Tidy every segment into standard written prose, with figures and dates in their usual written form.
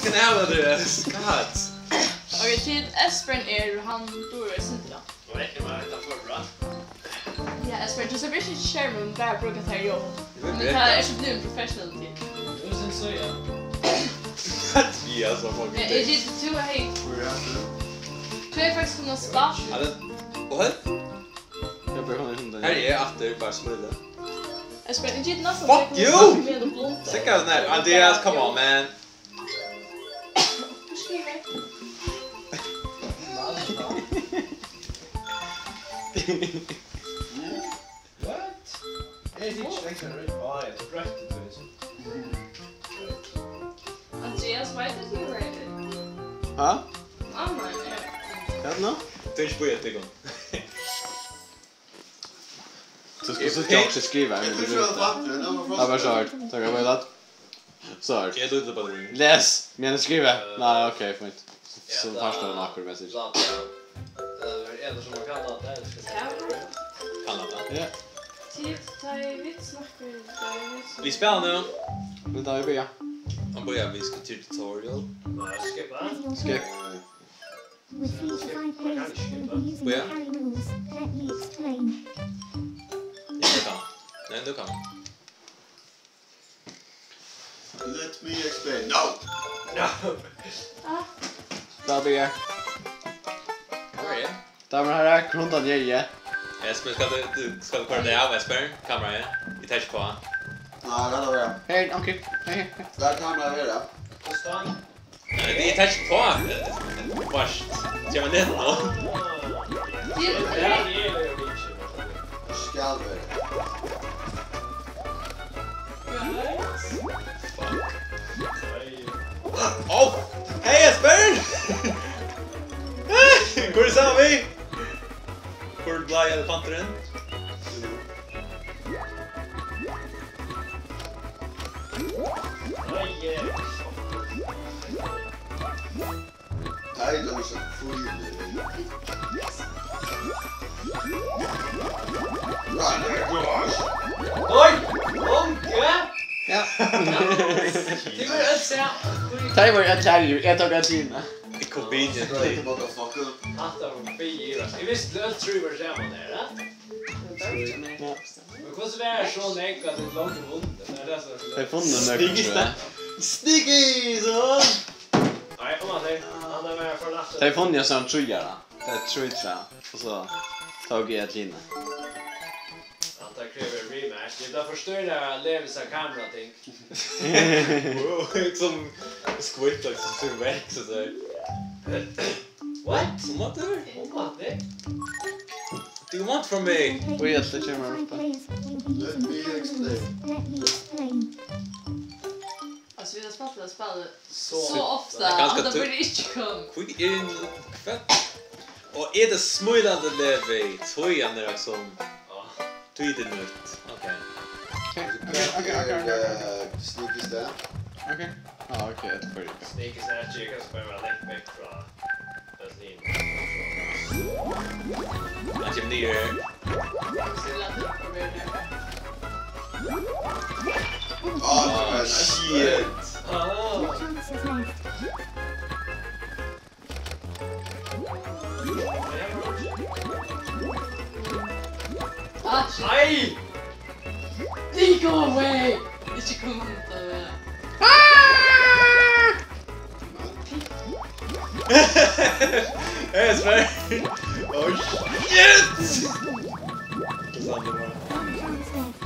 Vilken jävla drös. God. Okej, till Espen han då är inte då. Nej, men det är för bra. Ja, Espen, du ser inte skärmen bara brukar ta jobb. Men Det här är så nu en professional till. Du sen så ja. Att vi är så folk. Nej, det är två hej. Du är faktiskt kunna starta. Ja, det... Vad? Jag börjar hålla hunden. Här är Atter bara smulla. Espen, inte nästan. Fuck you! Säkert den här. Andreas, come on man. Du skriver. What? Är det inte längre? Ja, jag tror rätt det Andreas, vad är det du är? Ja? Anna, Ja, nå? Tänk på ett igång. Så ska jag också skriva. Ja, vad sa du? Tack, jag vill att... Så. Jag tror inte på det. Läs! Men skriva. Nej, okej, får inte. Så första den akkurat message. Är det som man kan ha det? Kanada. Ja. Tid, ta i vitt snackar. Vi spelar nu. Men där är vi, ja. Han börjar med tutorial. Nej, skippa. Skip. With 3 to 5 players, you'll be using the carry rules. Let me explain. Ja, det kan. Nej, du kan. Let me explain. No! Där är vi. Vad är det? Damer och herrar, grundan jag är. Espen, ska du kolla dig av Espen? Kamera, ja? Vi tar inte på. Nej, det är det. Hej, okej. Hej. Där kan man vara. Stanna. Vi tar inte på. Först. Ska man det då? Ska vara. Oh! Hej Espen! Går det samma vi? Går du blå elefanten? Nej, det är så full. Oj! Onke! Ja. Det går att säga. Tack var jag klar ju. Jag tog en tina. Det är convenient. Inte bara fucka. Att de fyra. Jag visste att tror var det man där. Ja. Men hur är det så enkelt att det långt vunnit? Det är så. Jag fann den där. Sticky son! Nej, om man säger han är med för natten. Jag fann jag sån tröja. Det är tröja. Och så tog jag ett tina. Han tar kräver rematch. Det där förstöra levisa kamera ting. Wow, som squirt också som verk så där. What? What do Vad det? you want from me? Och jättekärmar uppe. Let me explain. Let me explain. Alltså vi har spelat spel Så så ofta ganska att det borde inte komma. Quick in fett. Och är det smulande levi? Tojan är som tweeted nytt. Okej. Sneaky stand. Okej. Ja, okej. Ett för lika. Sneaky snatch chicken som är lätt väck från bensin. Han kommer ner. Så lät det på det där. Ah, Shit. Your chances left. Ah, shit. Nej! They go away! Inte komma inte. Hey, Espen! Oh shit! One chance left.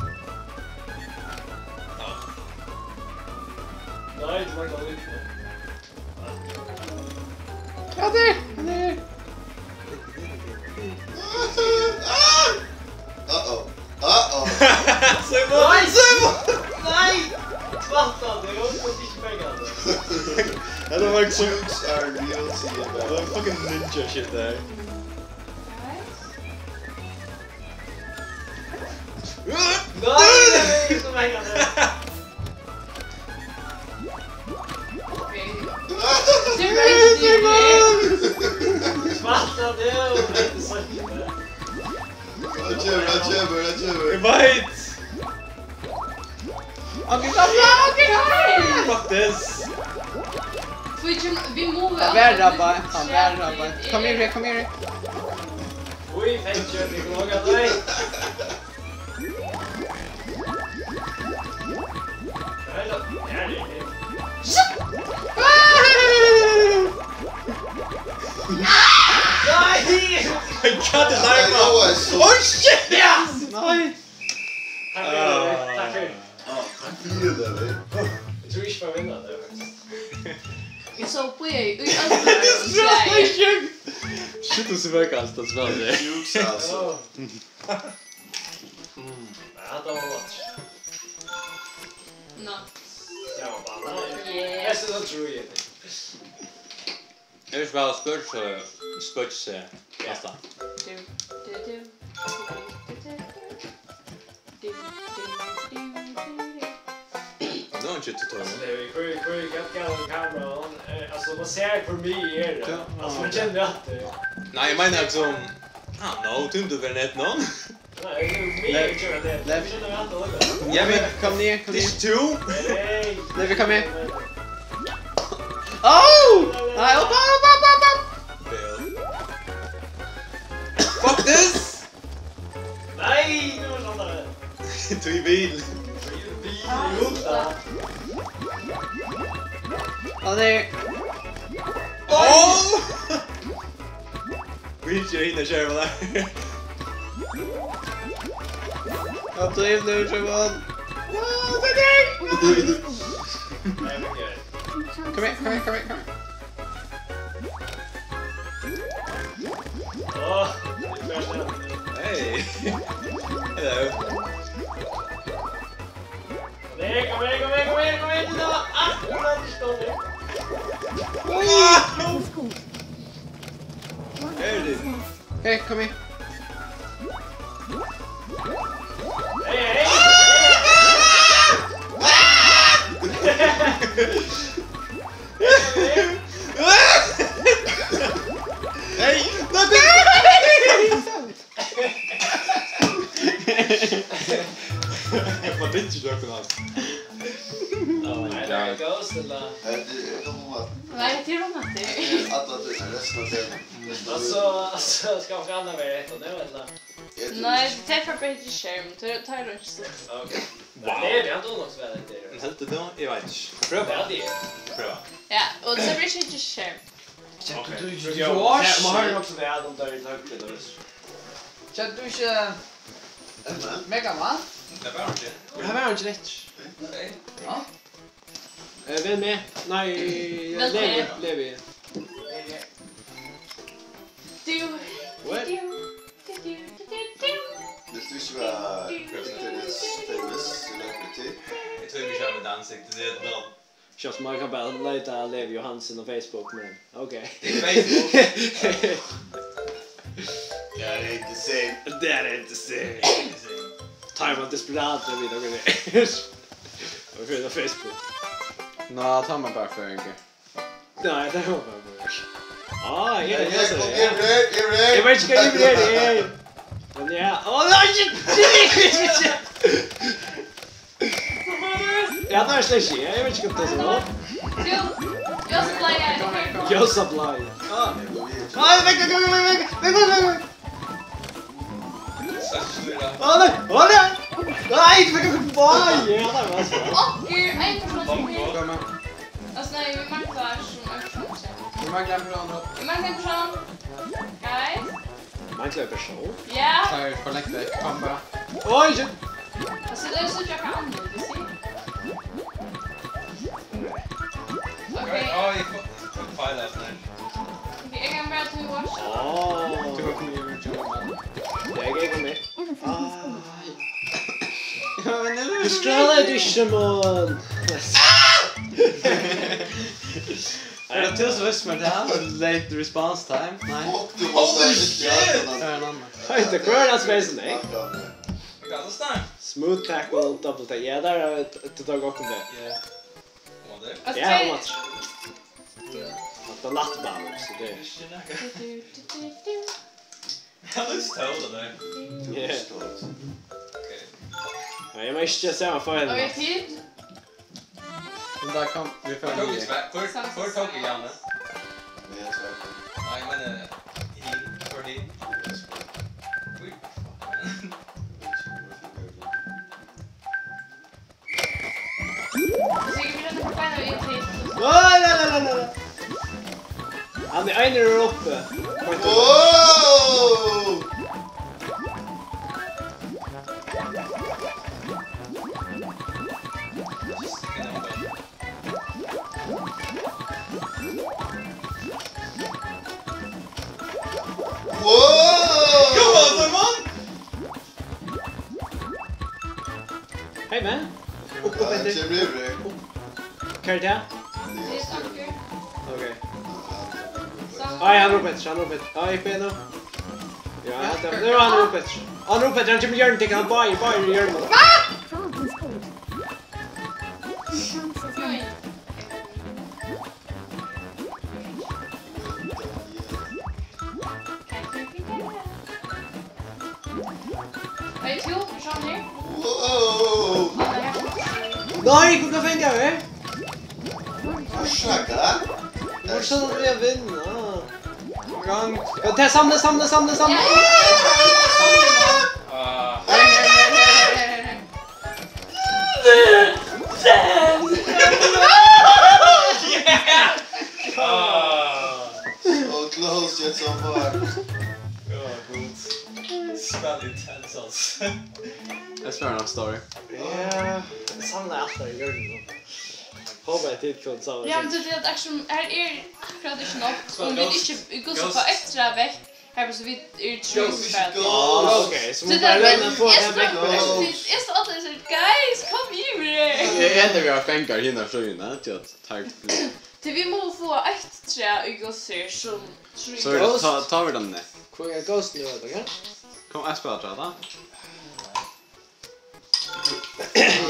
Nej, det var inte lyckligt. Ja, det. Uh-oh. Uh-oh. Simon! Simon! Nej! Tvattan, det var inte pengar. Det var liksom... Jukes are real to you, Det var fucking ninja shit där. Nej, det var inte pengar. Tvattan, det var inte så mycket. Jag köper. Invite! Okej, kom. Fuck this! Vi mover. Han är rabba. Kom här. Oj, fänger, vi går åka dig. Nej! Cut the knife Jag off! är så... Oh shit! Yes! Nej. Tack för det. Tack för det. Ja, tack för det där. Jag tror inte jag vinner det faktiskt. Så på i Sverige. Shit, du ser verkligen att spela det. Jukes alltså. Nej, det var match. No. Jag var bara nej. Yeah. Jag så tror jag det. Jag vill bara spörs nästan. Det var inte tutorial. Det är kul att kameran. Alltså man ser för mig är det. Alltså man känner att det. Nej, jag menar liksom... no, du inte väl ett någon? Nej, det är mer kul att det. Jag känner att det. Jag vet, Kom ner. this too? Nej. Levi, kom här. Oh! Nej, upp. Fuck this! Nej, det var sånt där. Du är bil. Ja, det Oh! Vill jag hinna köra där? Jag driv nu, Simon. Kom här. Åh, det är värsta. Hey. Hello. Kom igen. Det var jag förstår det. It's cool. Hey, dude. Hej, kom här. Hej. Hey! Vad det inte jag kunde ha. Oh my Nej, god. det goes eller. Det kommer vara... Nej, det är romantiskt. Att du är resten av tiden. Alltså ska vi andra med rätt och det eller? Nej, det är för bättre skärm. Tar du inte så. Okej. Wow. Det är ändå något väl det. Helt då, jag vet inte. Ja, Pröva. det. Pröva. Ja, och så blir det inte skärm. Man hör också det de där i högt då. Känner du inte Mega Man? Det var inte. Det här var inte rätt. Ja. Vem med? Nej, Vem med? Levi. What? Det tycks vara internets famous celebrity. Jag tror vi kör med ansiktet. Det är ett namn. Känns som man kan bara leta Levi Johansson och Facebook men okej. Det är Facebook. Det är inte same. Det är inte så. Time of desperat vid någon där. Och för Facebook. Nå, ta mig bara för enkel. Nej, det var bara. Ah, ja, det är så. Är Jag vet inte vad det är. Men ja. Åh nej, shit. Jag tar slash. Jag vet inte vad det är. Jag supplyar. Jag supply. Nej, väck. Åh nej. Nej, det var bara. Ja, det var så. Och en person som är... Kom här. Alltså nej, vi manglar som en person. Du manglar en person. Vi manglar en person. Guys. Man klär person. Ja. Ta er kollekte. Kom bara. Oj, shit. Alltså det är så jag kan använda det, ser. Okej. Ja, vi får file last night. Jag kan bara ta watch. Åh. Du kommer ju med Joe. Jag är med. Everything is cool. Ja, men nu. Australia edition man. Är det tusen whisper där? Late response time? Nej. Och du måste ha Är en annan. Inte kvar den space nej. Vi kan stanna. Smooth tackle double tag. Ja, där är det tag också det. Ja. Vad det? Alltså, Ja, match. Att nattball så det. Jag har lust att hålla dig. Ja. Okej. Ja, jag måste säga för Har vi henne. tid? Men där kom vi för Tog nio. inte för tog i Janne. Men jag tror Nej men för dig. Han är en där uppe. Wow! Wow! Come on, Simon! Hej man. Upp på Ja, Petter. det blir det. Karta. Det är saker. Okej. Saker. Aj, han ropar Petter. Han ropar Petter. Aj, Peno. Ja, nu är han ropar Petter. Han ropar Petter. Han kommer göra någonting. Han bara gör något. Frog was good. He counts as Oj. Vad är två personer? Wow! Alla här. Nej, kolla fänga det. Ursäkta? Var så att jag vinner. Gång. Jag samla. So close yet so far. Ja, god. Spell intense alltså. Jag spelar en story. Ja, samla allt där i grunden. Hoppas jag tid kunde samla. Ja, men det är att action här är akkurat inte något. Om vi inte går så på extra veck. Här så vi är true spel. Okej, så Det man bara där räkna på är den här så veckan. är så att det är guys, kom here. Det är ändå vi har fänkar hinna sjöna till att ta ut. Det vi måste få ett trä i gossar som Så true. tar vi den ner. Kvar ghost nu okej? Kom jag spelar tror jag.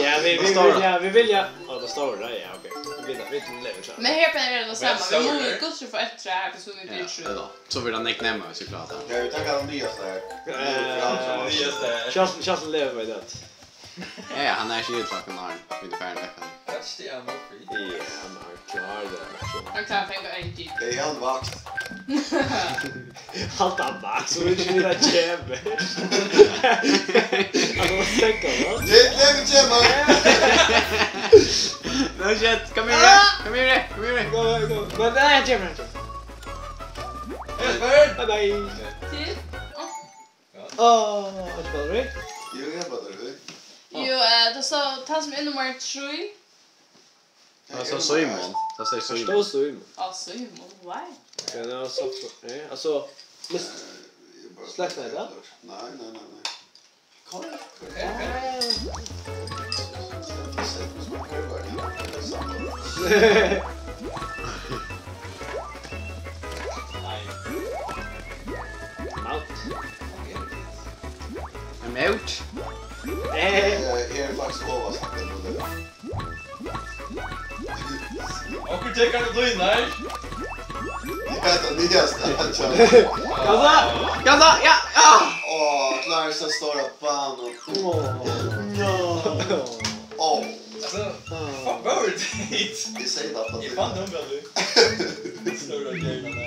Ja, vi vill ja. Ja, då står det där. Ja, okej. Vi lever så. Men här på är det samma. Vi Men måste så- gossar få ett trä här så vi blir Ja, true. då. Så vill den nicknamea så klart. Kan vi tacka de nyaste här? Nyaste. Chancen lever med det. Ja, han är ju uttagen när vi är färdiga. Touch the ammo free. Ja, man klarar det. Man kan fänga en typ. Det är han vakt. Allt annat så vill vi där jävel. Alltså vad tänker du? Det är läget Gemma! No shit, come here. Gå. Men nej, jävel. Bye bye. Till. Vad spelar vi? Jo, jag bara det. Jo, då så tar som en nummer 3. Alltså Simon. Det säger Simon. Förstås du Simon. Alltså, why? Kan jag så alltså släpp med det. Nej. Kolla. I'm out. Jag är faktiskt översnackad på det. Och du tänker att du innar. Jag vet att nyaste. Gaza, ja. Åh, Clarissa står och fan och... Åh, Alltså, fuck over det hit. vi säger att I fan dum väl du. Stora grejerna där.